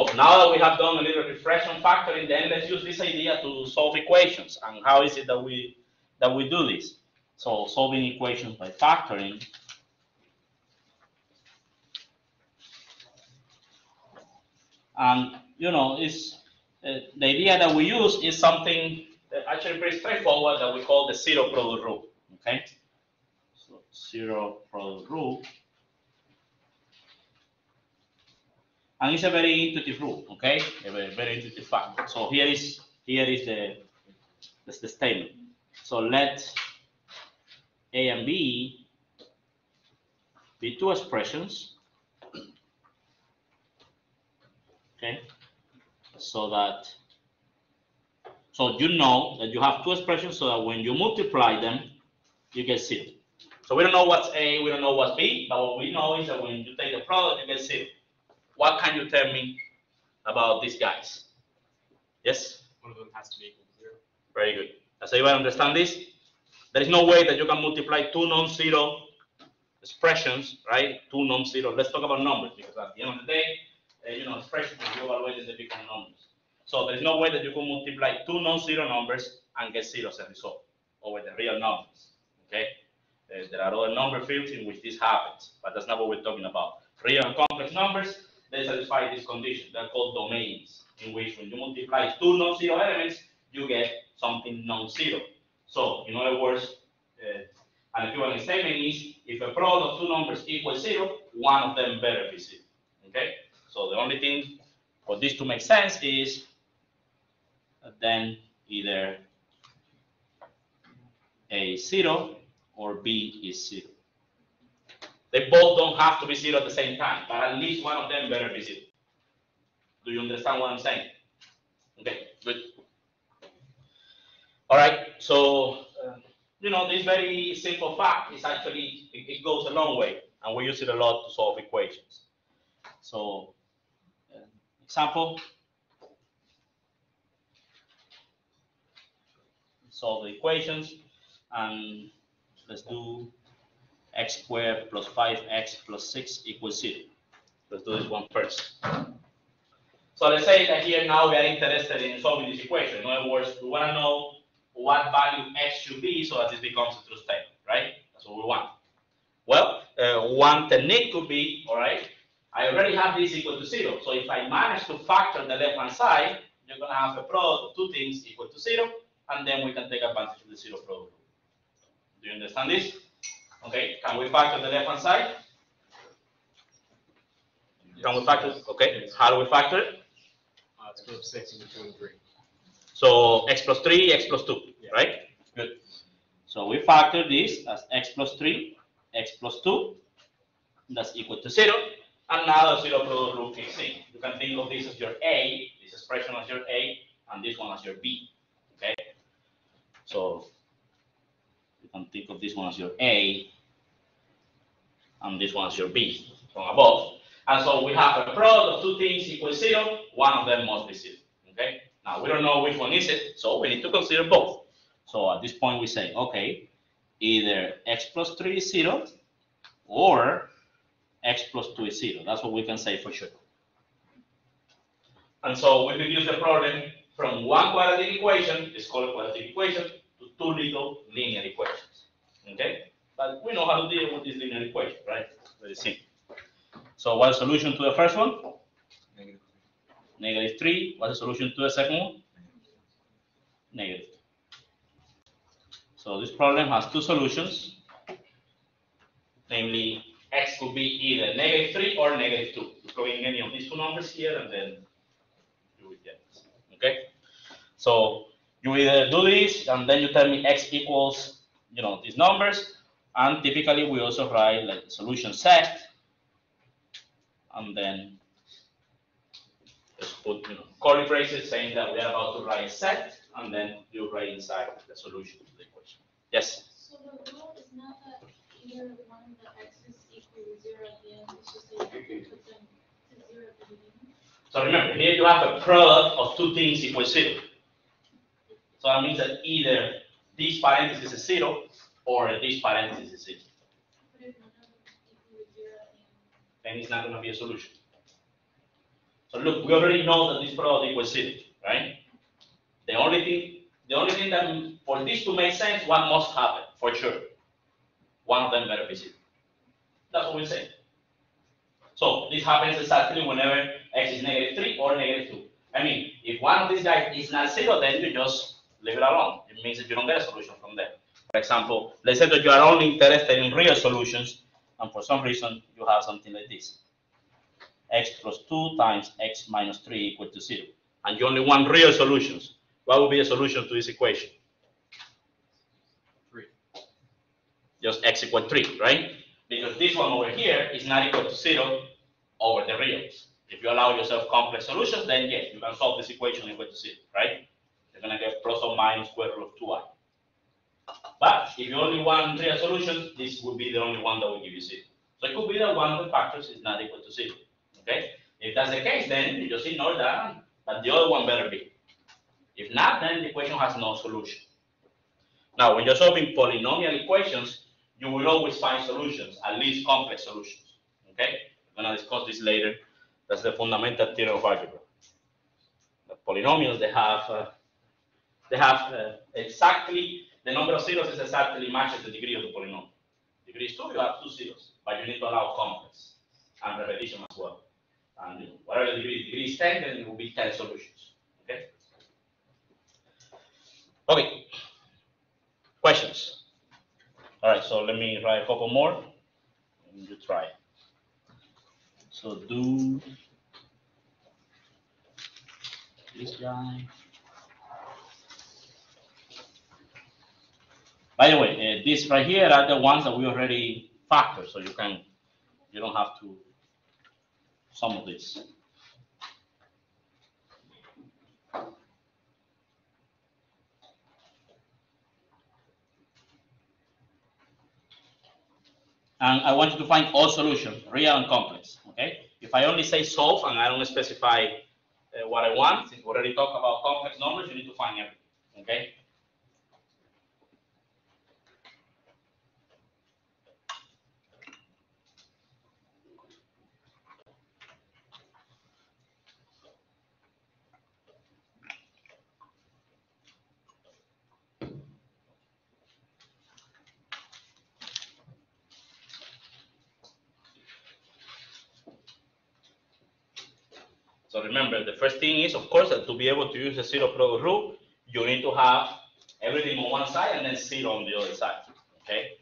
So now that we have done a little refresh on factoring, then let's use this idea to solve equations. And how is it that we do this? So solving equations by factoring. And it's the idea that we use is something actually pretty straightforward that we call the zero product rule. Okay, so zero product rule, and it's a very intuitive rule. Okay, a very intuitive fact. So here is the statement. So let A and B be two expressions. Okay, so you know that you have two expressions, so that when you multiply them, you get 0. So we don't know what's A, we don't know what's B, but what we know is that when you take the product, you get 0. What can you tell me about these guys? Yes? One of them has to be equal to 0. Very good. Does anyone understand this? There is no way that you can multiply two non-zero expressions, right? Two non-zero. Let's talk about numbers, because at the end of the day, expressions you evaluate the different numbers. So there's no way that you can multiply two non-zero numbers and get 0 as a result over the real numbers. Okay? There are other number fields in which this happens, but that's not what we're talking about. Real and complex numbers, they satisfy this condition. They're called domains, in which when you multiply two non-zero elements, you get something non-zero. So in other words, an equivalent statement is if a product of two numbers equals 0, one of them better be 0. Okay? So the only thing for this to make sense is then either A is 0 or B is 0. They both don't have to be 0 at the same time, but at least one of them better be 0. Do you understand what I'm saying? Okay, good. All right, so this very simple fact is actually, it goes a long way, and we use it a lot to solve equations. So, example, solve the equations, and let's do x squared plus 5x plus 6 equals 0. Let's do this one first. So let's say that here now we are interested in solving this equation. In other words, we want to know what value x should be so that this becomes a true statement, right? That's what we want. Well, one technique could be, all right, I already have this equal to 0. So if I manage to factor the left-hand side, you're going to have a product of two things equal to 0, and then we can take advantage of the zero product rule. Do you understand this? Okay, can we factor the left-hand side? Can we factor? Okay, how do we factor it? Let's put 6 in between 3. So x plus 3, x plus 2, yeah. Right? Good. So we factor this as x plus 3, x plus 2, that's equal to 0, and now the zero product rule kicks in. You can think of this as your A, this expression as your A, and this one as your B. Okay? So you can think of this one as your A, and this one as your B from above. And so we have a product of two things equals 0, one of them must be 0. Okay? Now we don't know which one is it, so we need to consider both. So at this point we say, okay, either x plus 3 is 0 or x plus 2 is 0. That's what we can say for sure. And so we reduce the problem from one quadratic equation, it's called a quadratic equation, to two little linear equations. Okay? But we know how to deal with this linear equation, right? Very simple. So what's the solution to the first one? Negative 3. What's the solution to the second one? Negative 2. So this problem has two solutions, namely x could be either negative 3 or negative 2. You plug in any of these two numbers here, and then you will get this. Okay? So you either do this, and then you tell me x equals, these numbers, and typically we also write like the solution set, and then just put curly braces saying that we are about to write a set, and then you write inside the solution to the equation. Yes? So the rule is not that either one of the x's equal to 0 at the end, it's just that you can put them to 0 at the beginning. So remember, here you have a product of two things equals 0. So that means that either this parenthesis is 0 or this parenthesis is 0. But if none of them equal to 0 at the end. Then it's not going to be a solution. So So look, we already know that this product equals 0, right? The only thing that for this to make sense, what must happen for sure? One of them better be 0. That's what we say. So this happens exactly whenever x is -3 or -2. I mean, if one of these guys is not 0, then you just leave it alone. It means that you don't get a solution from there. For example, let's say that you are only interested in real solutions, and for some reason you have something like this. X plus 2 times x minus 3 equal to 0. And you only want real solutions. What would be a solution to this equation? 3. Just x equal 3, right? Because this one over here is not equal to 0 over the reals. If you allow yourself complex solutions, then yes, you can solve this equation equal to 0, right? You're going to get plus or minus square root of 2i. But if you only want real solutions, this will be the only one that will give you 0. So it could be that one of the factors is not equal to 0, okay? If that's the case, then you just ignore that, but the other one better be. If not, then the equation has no solution. Now, when you're solving polynomial equations, you will always find solutions, at least complex solutions, okay? We're going to discuss this later. That's the fundamental theorem of algebra. The polynomials, they have exactly, the number of zeros is exactly matches the degree of the polynomial. Degree is 2, you have 2 zeros, but you need to allow complex and repetition as well. And whatever the degree is 10, then it will be 10 solutions, okay? Okay, questions? All right, so let me write a couple more, and you try. So do this guy. By the way, these right here are the ones that we already factored, so you don't have to sum of this. And I want you to find all solutions, real and complex, okay? If I only say solve and I don't specify what I want, since we already talked about complex numbers, you need to find everything, okay? So remember, the first thing is, of course, that to be able to use the zero product rule, you need to have everything on one side and then 0 on the other side, okay?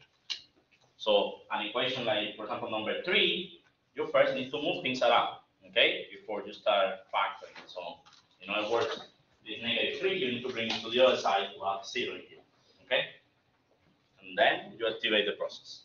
So an equation like, for example, number 3, you first need to move things around, okay, before you start factoring and so on. In other words, this -3, you need to bring it to the other side to have 0 here, okay? And then you activate the process.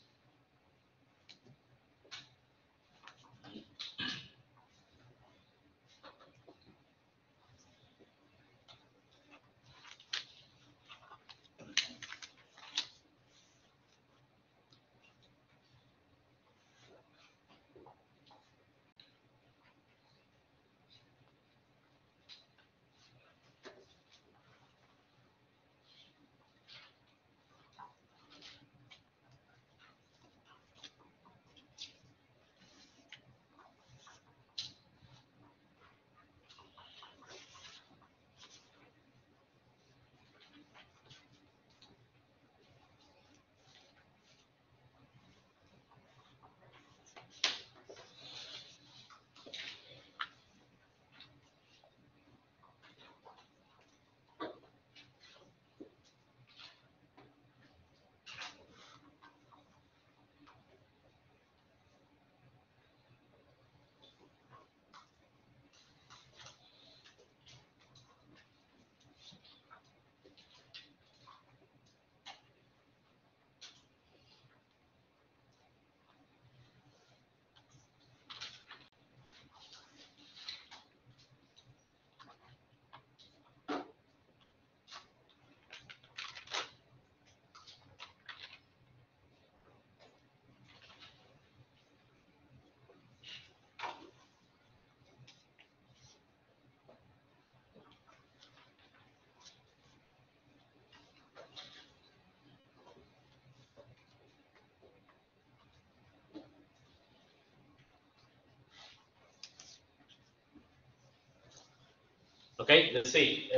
Okay, let's see.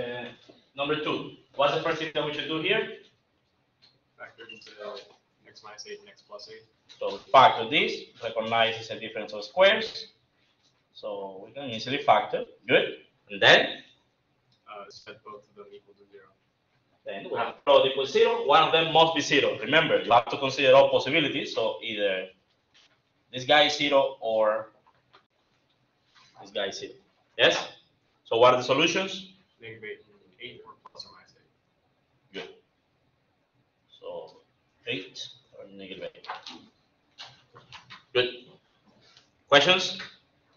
Number 2. What's the first thing that we should do here? Factor into x minus 8 and x plus 8. So factor this, recognize it's a difference of squares. So we can easily factor. Good. And then? Set both of them equal to 0. Then we have product equals 0. One of them must be 0. Remember, you have to consider all possibilities. So either this guy is 0 or this guy is 0. Yes? So what are the solutions? Negative 8 and 8 or plus or minus 8. Good. So 8 or negative 8. Good. Questions?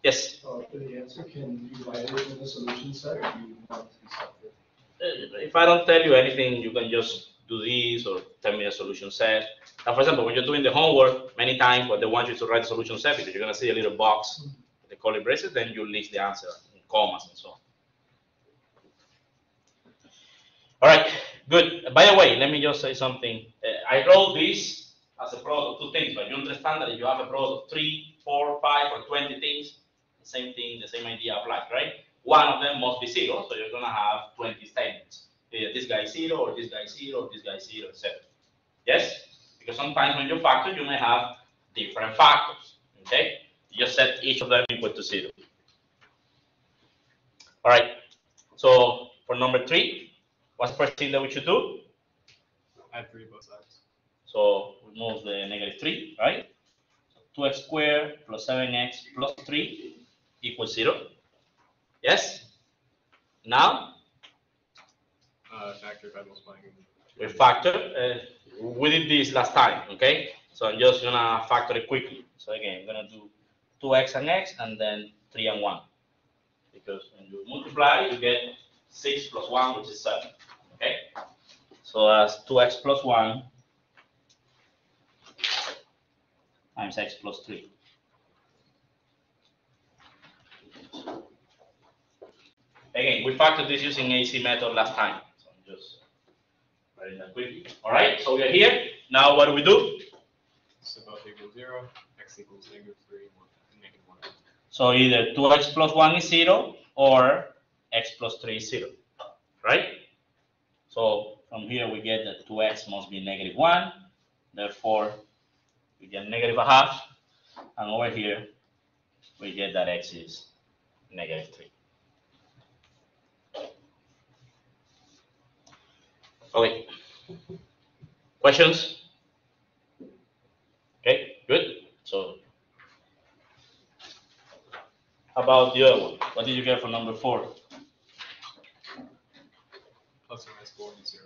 Yes? For the answer, can you write it in the solution set, or do you want it to be separate? If I don't tell you anything, you can just do this or tell me a solution set. Now, for example, when you're doing the homework, many times what they want you to write the solution set, because you're going to see a little box with the curly braces, then you list the answer in commas and so on. All right, good. By the way, let me just say something. I wrote this as a product of 2 things, but you understand that if you have a product of 3, 4, 5, or 20 things, the same thing, the same idea applies, right? One of them must be 0, so you're going to have 20 statements. Either this guy is 0, or this guy is 0, or this guy is 0, etc. Yes? Because sometimes when you factor, you may have different factors, okay? You just set each of them equal to 0. All right, so for number 3, what's the first thing that we should do? Add 3 to both sides. So we move the negative 3, right? So 2x squared plus 7x plus 3 equals 0. Yes? Now? Factor by multiplying. We factor. We did this last time, okay? So I'm just gonna factor it quickly. So again, I'm gonna do 2x and x, and then 3 and 1. Because when you multiply, you get 6 plus 1, which is 7, okay? So that's 2x plus 1 times x plus 3. Again, we factored this using AC method last time. So I'm just writing that quickly. All right, so we are here. Now what do we do? So both equal 0, x equals negative 3, and negative 1. So either 2x plus 1 is 0 or x plus 3 is 0, right? So from here we get that 2x must be negative 1. Therefore, we get negative 1/2. And over here, we get that x is negative 3. Okay. Questions? Okay, good. So, how about the other one? What did you get for number 4? Plus or minus 4 and 0.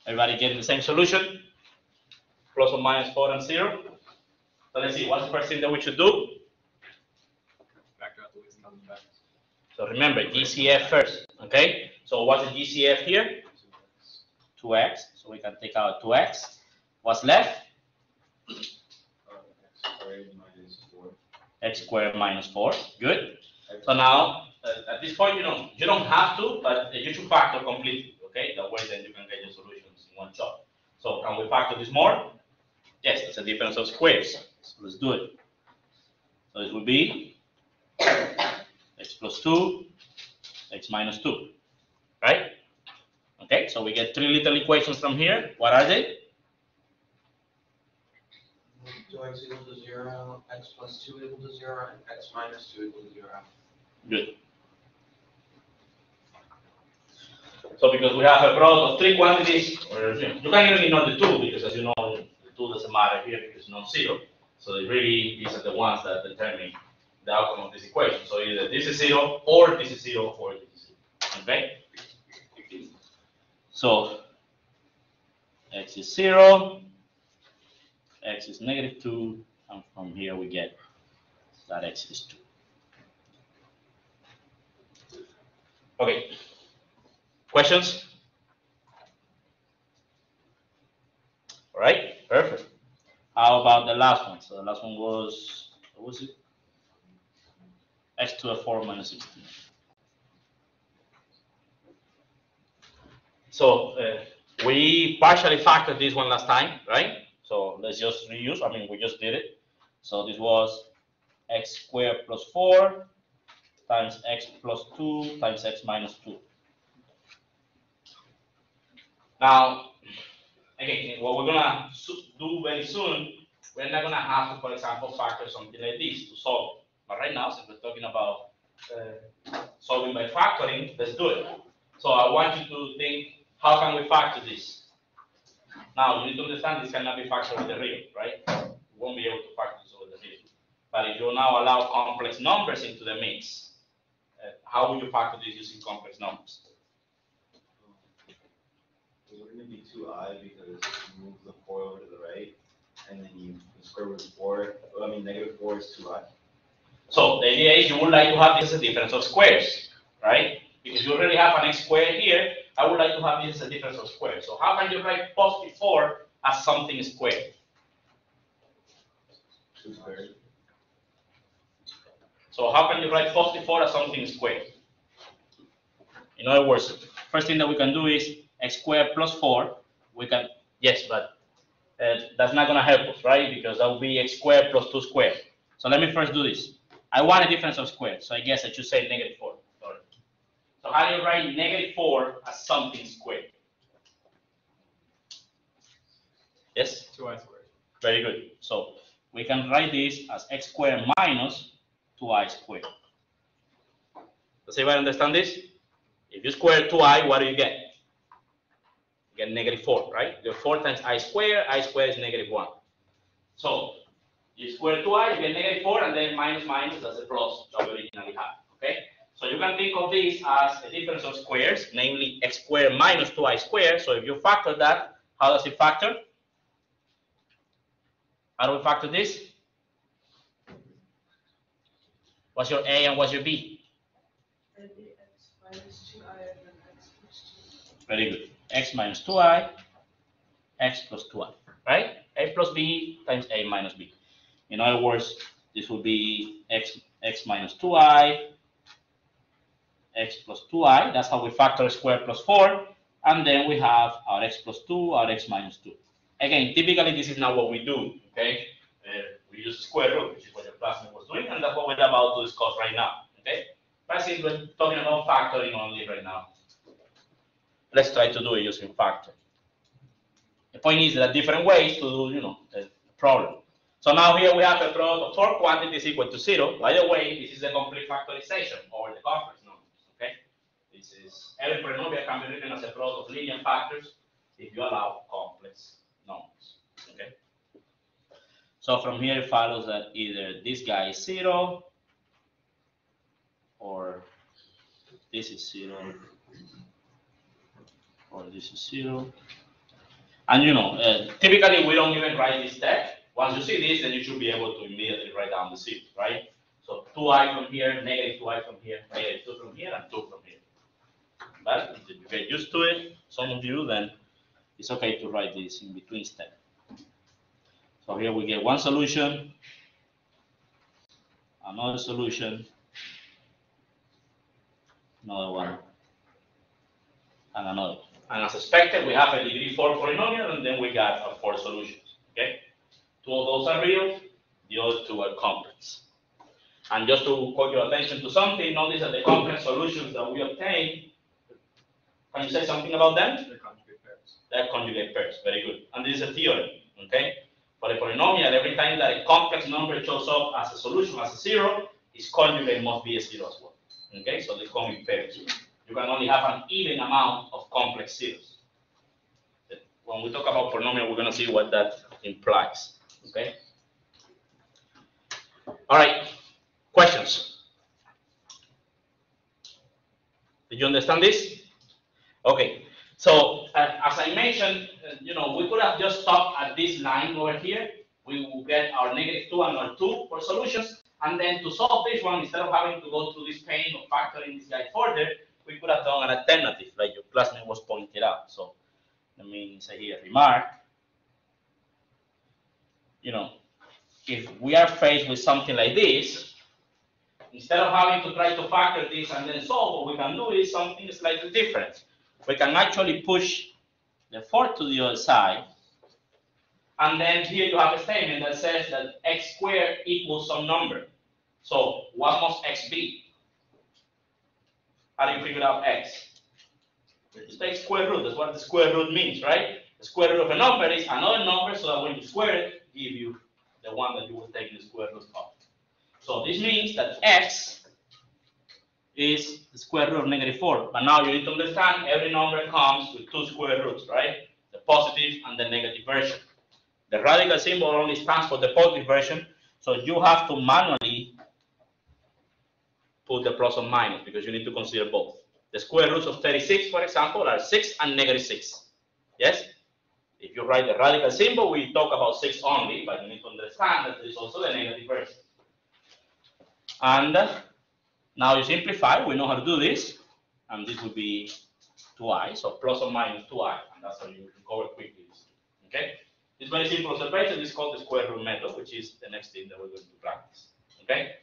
Everybody getting the same solution? Plus or minus 4 and 0? So let's see, what's the first thing that we should do? Factor out the least common factor. So remember, GCF first, okay? So what's the GCF here? 2x, so we can take out 2x. What's left? X squared minus 4, good. So now, at this point, you don't have to, but you should factor completely, okay? That way then you can get your solutions in one shot. So can we factor this more? Yes, it's a difference of squares. So let's do it. So this will be x plus 2, x minus 2, right? Okay, so we get 3 little equations from here. What are they? 2x equal to 0, x plus 2 equal to 0, and x minus 2 equal to 0. Good. So because we have a product of 3 quantities, or you can even ignore the 2, because as you know, the 2 doesn't matter here because it's non-zero. So really, these are the ones that determine the outcome of this equation. So either this is 0, or this is 0, or this is 0. Okay? So x is 0, x is negative 2, and from here we get that x is 2. Okay. Questions? All right, perfect. How about the last one? So the last one was, what was it? X to the 4 minus 16. So we partially factored this one last time, right? So let's just reuse. I mean, we just did it. So this was x squared plus 4 times x plus 2 times x minus 2. Now, again, what we're gonna do very soon, we're not gonna have to, for example, factor something like this to solve. But right now, since we're talking about solving by factoring, let's do it. So I want you to think, how can we factor this? Now, you need to understand this cannot be factored with the real, right? You won't be able to factor this over the real. But if you now allow complex numbers into the mix, how will you factor this using complex numbers? Wouldn't it be 2I because you move the 4 over to the right, and then you square root of 4, I mean negative 4 is 2I. So the idea is you would like to have this as a difference of squares, right? Because you already have an x squared here, I would like to have this as a difference of squares. So how can you write positive 4 as something squared? 2 squared. So how can you write positive 4 as something squared? In other words, first thing that we can do is x squared plus 4. We can, yes, but that's not going to help us, right? Because that will be x squared plus 2 squared. So let me first do this. I want a difference of squares, so I guess I should say negative 4. Sorry. So how do you write negative 4 as something squared? Yes? 2I squared. Very good. So we can write this as x squared minus 2I squared. Does everybody understand this? If you square 2I, what do you get? You get negative 4, right? You get 4 times I squared is negative 1. So you square 2I, you get negative 4, and then minus minus, that's a plus that we originally had, okay? So you can think of this as a difference of squares, namely x squared minus 2I squared. So if you factor that, how does it factor? How do we factor this? What's your A and what's your B? X minus 2I and then x plus 2. Very good. X minus 2I, x plus 2I, right? A plus B times A minus B. In other words, this will be x minus 2I, x plus 2I. That's how we factor square plus 4. And then we have our x plus 2, our x minus 2. Again, typically this is not what we do, okay? We use the square root, which is what your classmate was doing, and that's what we're about to discuss right now, okay? But since we're talking about factoring only right now, let's try to do it using factor. The point is there are different ways to do, the problem. So now here we have a product of 4 quantities equal to 0. By the way, this is the complete factorization over the complex numbers, okay? This is, every polynomial can be written as a product of linear factors if you allow complex numbers, okay? So from here it follows that either this guy is 0, or this is 0, or this is 0. And typically we don't even write this step. Once you see this, then you should be able to immediately write down the 0, right? So 2I from here, negative 2I from here, negative 2 from here, and 2 from here. But if you get used to it, some of you, then it's okay to write this in between step. So here we get one solution, another solution, another one, and another. And as expected, we have a degree 4 polynomial, and then we got our 4 solutions, okay? 2 of those are real, the other 2 are complex. And just to call your attention to something, notice that the complex solutions that we obtain, can you say something about them? They're conjugate pairs. They're conjugate pairs, very good. And this is a theorem, okay? For a polynomial, every time that a complex number shows up as a solution, as a 0, its conjugate must be a 0 as well, okay? So they come in pairs. You can only have an even amount of complex zeros. When we talk about polynomial, we're going to see what that implies, okay? All right, questions? Did you understand this? Okay, so as I mentioned, we could have just stopped at this line over here. We will get our negative 2 and our 2 for solutions. And then to solve this one, instead of having to go through this pain of factoring this guy further, we could have done an alternative, like your classmate was pointed out. So let me say here, remark, if we are faced with something like this, instead of having to try to factor this and then solve, what we can do is something slightly different. We can actually push the 4 to the other side, and then here you have a statement that says that x squared equals some number. So what must x be? How do you figure out x? You take square root. That's what the square root means, right? The square root of a number is another number, so that when you square it, give you the one that you will take the square root of. So this means that x is the square root of -4. But now you need to understand every number comes with two square roots, right? The positive and the negative version. The radical symbol only stands for the positive version, so you have to manually put the plus or minus because you need to consider both. The square roots of 36, for example, are 6 and -6. Yes? If you write the radical symbol, we talk about 6 only, but you need to understand that there is also the negative version. And now you simplify, we know how to do this, and this would be 2i, so plus or minus 2i, and that's how you recover quickly. Okay? It's very simple observation. This is called the square root method, which is the next thing that we're going to practice. Okay?